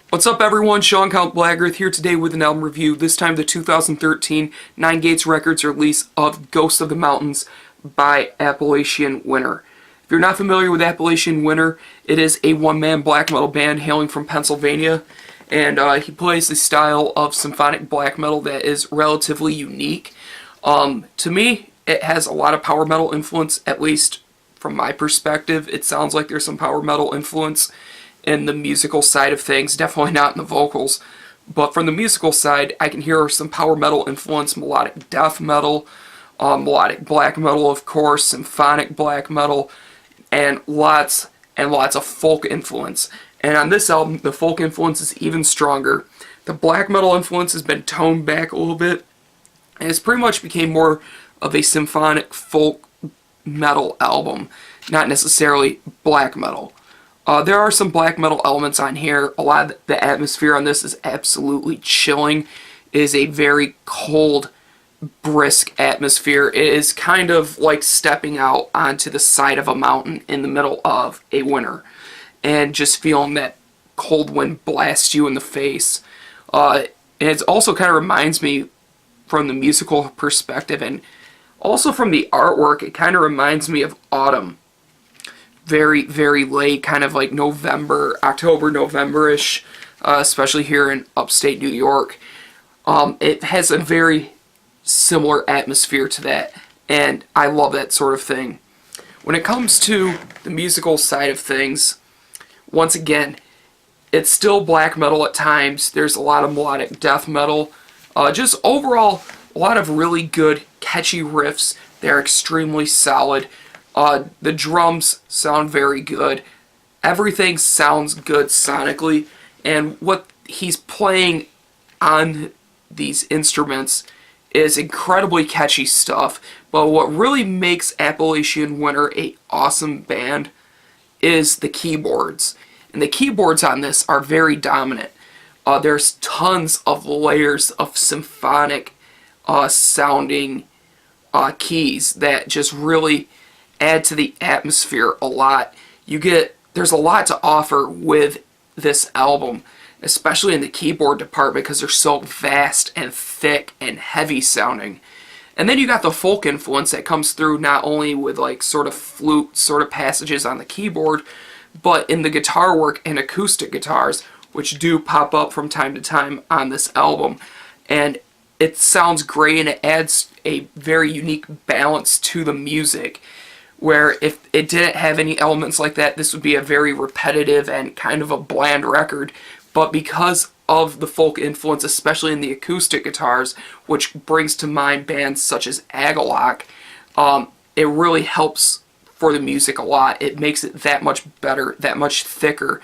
What's up everyone, Sean CountBlagorath here today with an album review, this time the 2013 Nine Gates Records release of Ghost of the Mountains by Appalachian Winter. If you're not familiar with Appalachian Winter, it is a one-man black metal band hailing from Pennsylvania, and he plays a style of symphonic black metal that is relatively unique. To me, it has a lot of power metal influence, at least from my perspective. It sounds like there's some power metal influence in the musical side of things, definitely not in the vocals, but from the musical side I can hear some power metal influence, melodic death metal, melodic black metal of course, symphonic black metal, and lots of folk influence. And on this album the folk influence is even stronger. The black metal influence has been toned back a little bit, and it's pretty much became more of a symphonic folk metal album, not necessarily black metal. There are some black metal elements on here. A lot of the atmosphere on this is absolutely chilling. It is a very cold, brisk atmosphere. It is kind of like stepping out onto the side of a mountain in the middle of a winter and just feeling that cold wind blast you in the face. And it also kind of reminds me, from the musical perspective and also from the artwork, it kind of reminds me of autumn. Very, very late, kind of like November, October, November-ish, especially here in upstate New York. It has a very similar atmosphere to that, and I love that sort of thing. When it comes to the musical side of things, once again, it's still black metal at times. There's a lot of melodic death metal. Just overall, a lot of really good, catchy riffs. They're extremely solid. The drums sound very good. Everything sounds good sonically, and what he's playing on these instruments is incredibly catchy stuff. But what really makes Appalachian Winter an awesome band is the keyboards. And the keyboards on this are very dominant. There's tons of layers of symphonic sounding keys that just really add to the atmosphere a lot. There's a lot to offer with this album, especially in the keyboard department, because they're so vast and thick and heavy sounding. And then you got the folk influence that comes through not only with like sort of flute sort of passages on the keyboard, but in the guitar work and acoustic guitars, which do pop up from time to time on this album. And it sounds great, and it adds a very unique balance to the music, where if it didn't have any elements like that, this would be a very repetitive and kind of a bland record. But because of the folk influence, especially in the acoustic guitars, which brings to mind bands such as Agalloch, it really helps for the music a lot. It makes it that much better, that much thicker,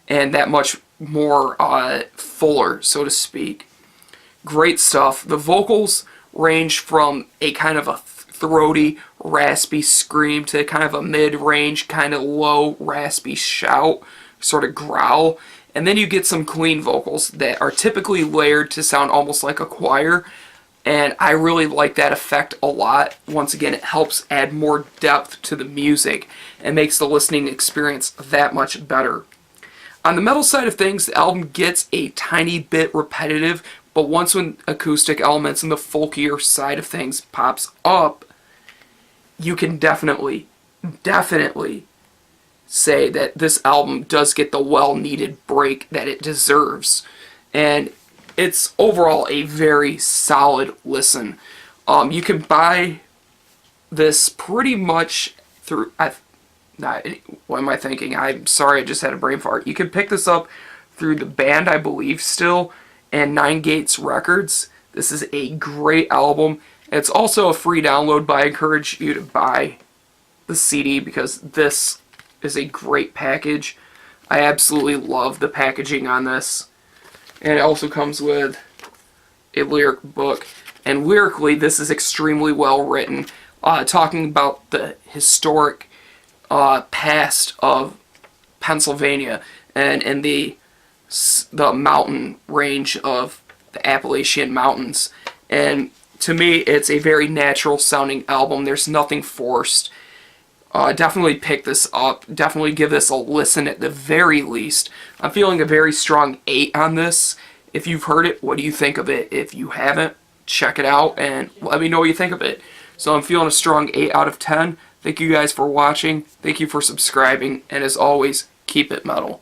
and that much more fuller, so to speak. Great stuff. The vocals range from a kind of a throaty, raspy scream to kind of a mid-range, kind of low, raspy shout, sort of growl. And then you get some clean vocals that are typically layered to sound almost like a choir. And I really like that effect a lot. Once again, it helps add more depth to the music and makes the listening experience that much better. On the metal side of things, the album gets a tiny bit repetitive, but once when acoustic elements and the folkier side of things pops up, you can definitely say that this album does get the well-needed break that it deserves. And it's overall a very solid listen. You can buy this pretty much through... what am I thinking? I'm sorry, I just had a brain fart. You can pick this up through the band, I believe, still, and Nine Gates Records. This is a great album. It's also a free download, but I encourage you to buy the CD because this is a great package. I absolutely love the packaging on this. And it also comes with a lyric book. And lyrically, this is extremely well written, talking about the historic past of Pennsylvania and the mountain range of the Appalachian Mountains. And to me, it's a very natural sounding album. There's nothing forced. Definitely pick this up. Definitely give this a listen at the very least. I'm feeling a very strong 8 on this. If you've heard it, what do you think of it? If you haven't, check it out and let me know what you think of it. So I'm feeling a strong 8 out of 10. Thank you guys for watching. Thank you for subscribing. And as always, keep it metal.